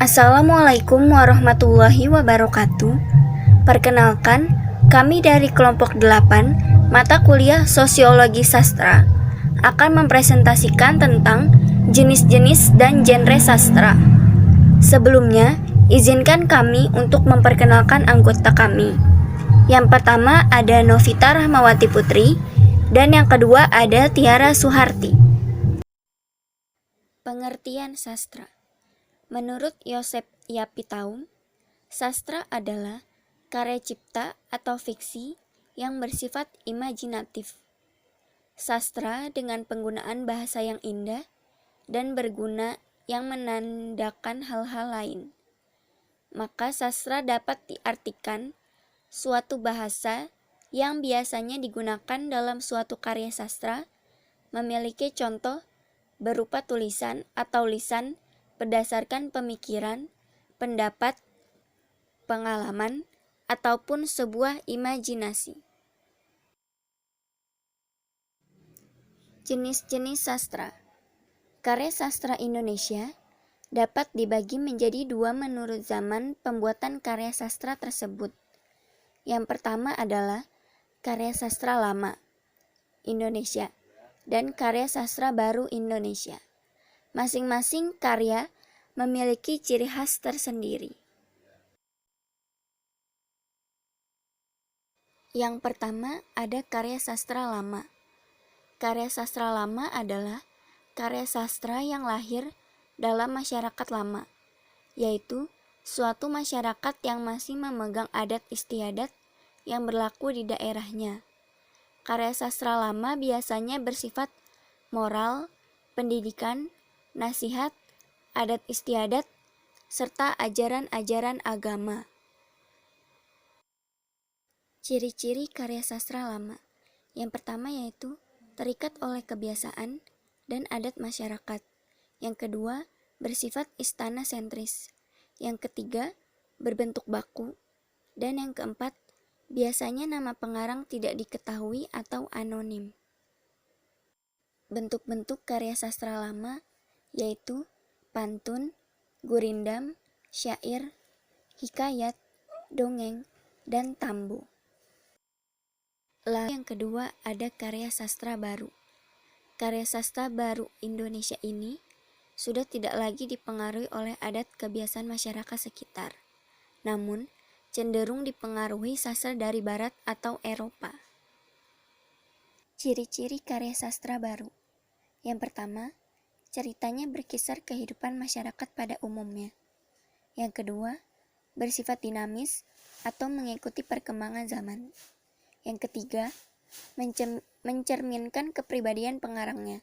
Assalamualaikum warahmatullahi wabarakatuh. Perkenalkan, kami dari kelompok 8 mata kuliah Sosiologi Sastra akan mempresentasikan tentang jenis-jenis dan genre sastra. Sebelumnya, izinkan kami untuk memperkenalkan anggota kami. Yang pertama ada Novita Rahmawati Putri dan yang kedua ada Tiara Suharti. Pengertian sastra. Menurut Yosef Yapitaum, sastra adalah karya cipta atau fiksi yang bersifat imajinatif. Sastra dengan penggunaan bahasa yang indah dan berguna yang menandakan hal-hal lain. Maka sastra dapat diartikan suatu bahasa yang biasanya digunakan dalam suatu karya sastra, memiliki contoh berupa tulisan atau lisan berdasarkan pemikiran, pendapat, pengalaman, ataupun sebuah imajinasi. Jenis-jenis sastra. Karya sastra Indonesia dapat dibagi menjadi dua menurut zaman pembuatan karya sastra tersebut. Yang pertama adalah karya sastra lama Indonesia dan karya sastra baru Indonesia. Masing-masing karya memiliki ciri khas tersendiri. Yang pertama ada karya sastra lama. Karya sastra lama adalah karya sastra yang lahir dalam masyarakat lama, yaitu suatu masyarakat yang masih memegang adat istiadat yang berlaku di daerahnya. Karya sastra lama biasanya bersifat moral, pendidikan, nasihat, adat istiadat, serta ajaran-ajaran agama. Ciri-ciri karya sastra lama. Yang pertama yaitu terikat oleh kebiasaan dan adat masyarakat. Yang kedua, bersifat istana sentris. Yang ketiga, berbentuk baku. Dan yang keempat, biasanya nama pengarang tidak diketahui atau anonim. Bentuk-bentuk karya sastra lama yaitu pantun, gurindam, syair, hikayat, dongeng, dan tambo. Lalu yang kedua ada karya sastra baru. Karya sastra baru Indonesia ini sudah tidak lagi dipengaruhi oleh adat kebiasaan masyarakat sekitar, namun cenderung dipengaruhi sastra dari Barat atau Eropa. Ciri-ciri karya sastra baru. Yang pertama, ceritanya berkisar kehidupan masyarakat pada umumnya. Yang kedua, bersifat dinamis atau mengikuti perkembangan zaman. Yang ketiga, mencerminkan kepribadian pengarangnya.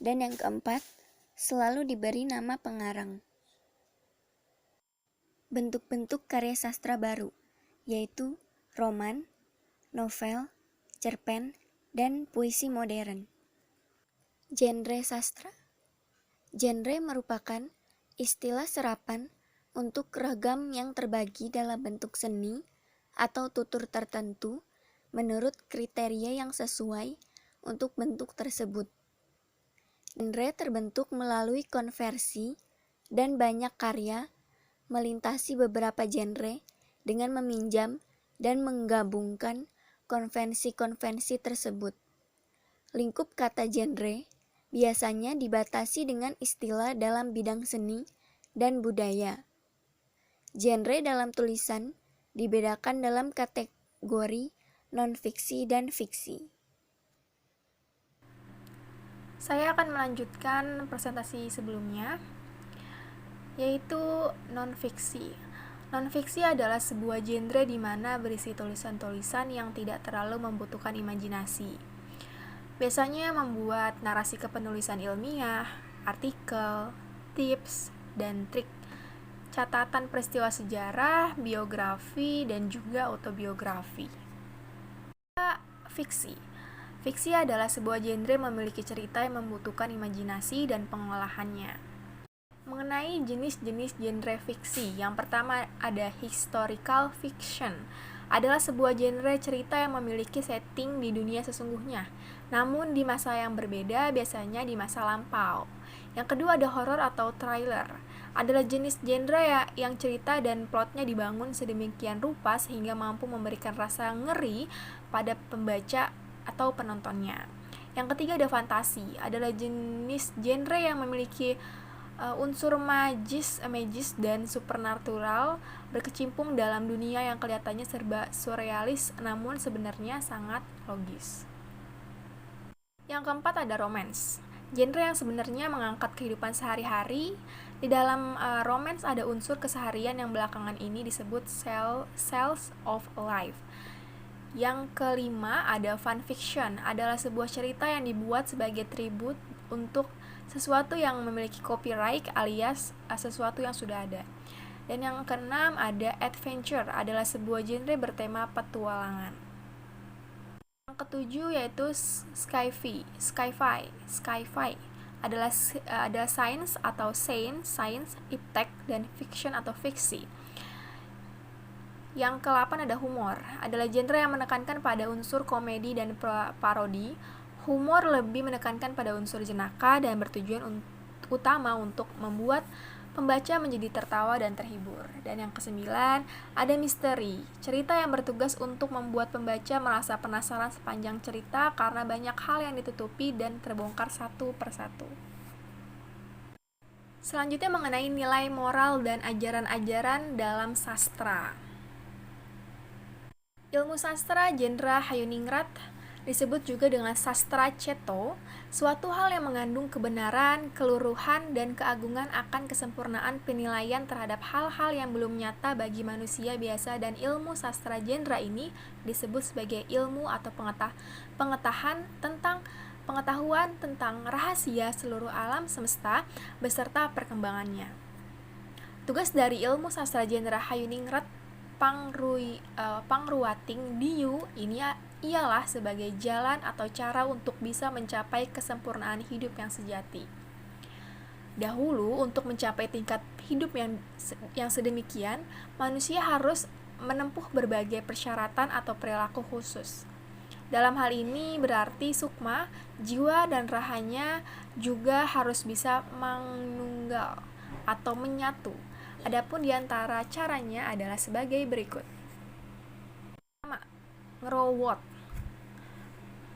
Dan yang keempat, selalu diberi nama pengarang. Bentuk-bentuk karya sastra baru, yaitu roman, novel, cerpen, dan puisi modern. Genre sastra. Genre merupakan istilah serapan untuk ragam yang terbagi dalam bentuk seni atau tutur tertentu menurut kriteria yang sesuai untuk bentuk tersebut. Genre terbentuk melalui konversi dan banyak karya melintasi beberapa genre dengan meminjam dan menggabungkan konvensi-konvensi tersebut. Lingkup kata genre biasanya dibatasi dengan istilah dalam bidang seni dan budaya. Genre dalam tulisan dibedakan dalam kategori non-fiksi dan fiksi. Saya akan melanjutkan presentasi sebelumnya, yaitu non-fiksi. Non-fiksi adalah sebuah genre di mana berisi tulisan-tulisan yang tidak terlalu membutuhkan imajinasi. Biasanya membuat narasi kepenulisan ilmiah, artikel, tips, dan trik, catatan peristiwa sejarah, biografi, dan juga autobiografi. Fiksi. Fiksi adalah sebuah genre memiliki cerita yang membutuhkan imajinasi dan pengolahannya. Mengenai jenis-jenis genre fiksi, yang pertama ada historical fiction. Adalah sebuah genre cerita yang memiliki setting di dunia sesungguhnya, namun di masa yang berbeda, biasanya di masa lampau. Yang kedua ada horor atau thriller. adalah jenis genre ya yang cerita dan plotnya dibangun sedemikian rupa sehingga mampu memberikan rasa ngeri pada pembaca atau penontonnya. Yang ketiga ada fantasi, adalah jenis genre yang memiliki unsur magis dan supernatural berkecimpung dalam dunia yang kelihatannya serba surrealis namun sebenarnya sangat logis. Yang keempat ada romance, genre yang sebenarnya mengangkat kehidupan sehari-hari. Di dalam romance ada unsur keseharian yang belakangan ini disebut cells of life. Yang kelima ada fun fiction, adalah sebuah cerita yang dibuat sebagai tribut untuk sesuatu yang memiliki copyright alias sesuatu yang sudah ada. Dan yang keenam ada adventure, adalah sebuah genre bertema petualangan. Yang ketujuh yaitu sci-fi adalah ada science atau science, iptek, dan fiction atau fiksi. Yang ke-8 ada humor, adalah genre yang menekankan pada unsur komedi dan parodi. Humor lebih menekankan pada unsur jenaka dan bertujuan utama untuk membuat pembaca menjadi tertawa dan terhibur. Dan yang ke-9 ada misteri, cerita yang bertugas untuk membuat pembaca merasa penasaran sepanjang cerita karena banyak hal yang ditutupi dan terbongkar satu persatu. Selanjutnya mengenai nilai moral dan ajaran-ajaran dalam sastra. Ilmu sastra genre Hayuningrat disebut juga dengan sastra Ceto, suatu hal yang mengandung kebenaran, keluruhan, dan keagungan akan kesempurnaan penilaian terhadap hal-hal yang belum nyata bagi manusia biasa, dan ilmu sastra genre ini disebut sebagai ilmu atau pengetahuan tentang rahasia seluruh alam semesta beserta perkembangannya. Tugas dari ilmu sastra genre Hayuningrat Pangruating Diu ini ialah sebagai jalan atau cara untuk bisa mencapai kesempurnaan hidup yang sejati. Dahulu, untuk mencapai tingkat hidup yang sedemikian, manusia harus menempuh berbagai persyaratan atau perilaku khusus. Dalam hal ini berarti sukma, jiwa dan rahanya juga harus bisa manunggal atau menyatu. Adapun diantara caranya adalah sebagai berikut. Pertama, ngerowot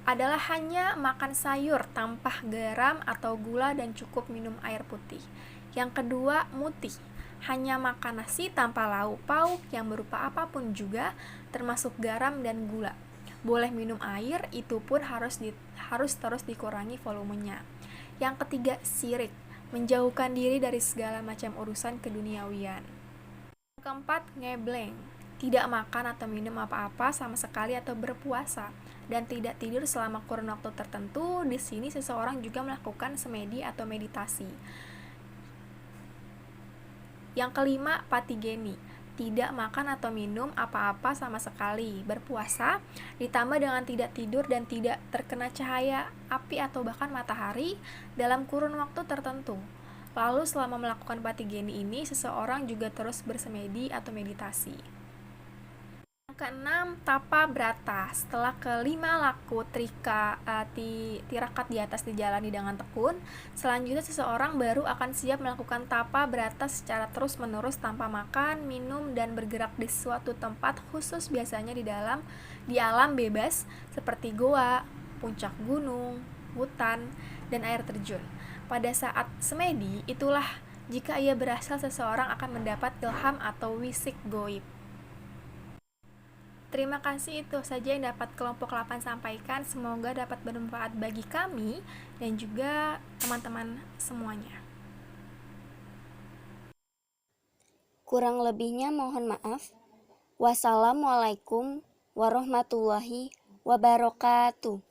adalah hanya makan sayur tanpa garam atau gula dan cukup minum air putih. Yang kedua, mutih, hanya makan nasi tanpa lauk pauk yang berupa apapun juga, termasuk garam dan gula. Boleh minum air, itu pun harus terus dikurangi volumenya. Yang ketiga, sirik, menjauhkan diri dari segala macam urusan keduniawian. Yang keempat, ngebleng, tidak makan atau minum apa-apa sama sekali atau berpuasa, dan tidak tidur selama kurun waktu tertentu. Di sini seseorang juga melakukan semedi atau meditasi. Yang kelima, patigeni, tidak makan atau minum apa-apa sama sekali, berpuasa, ditambah dengan tidak tidur dan tidak terkena cahaya api atau bahkan matahari dalam kurun waktu tertentu. Lalu selama melakukan patigeni ini, seseorang juga terus bersemedi atau meditasi. Yang keenam, tapa brata, setelah kelima laku tirakat di atas dijalani dengan tekun, selanjutnya seseorang baru akan siap melakukan tapa brata secara terus menerus tanpa makan, minum, dan bergerak di suatu tempat khusus, biasanya di alam bebas seperti goa, puncak gunung, hutan, dan air terjun. Pada saat semedi, itulah jika ia berasal seseorang akan mendapat ilham atau wisik goib. Terima kasih, itu saja yang dapat kelompok 8 sampaikan. Semoga dapat bermanfaat bagi kami dan juga teman-teman semuanya. Kurang lebihnya mohon maaf. Wassalamualaikum warahmatullahi wabarakatuh.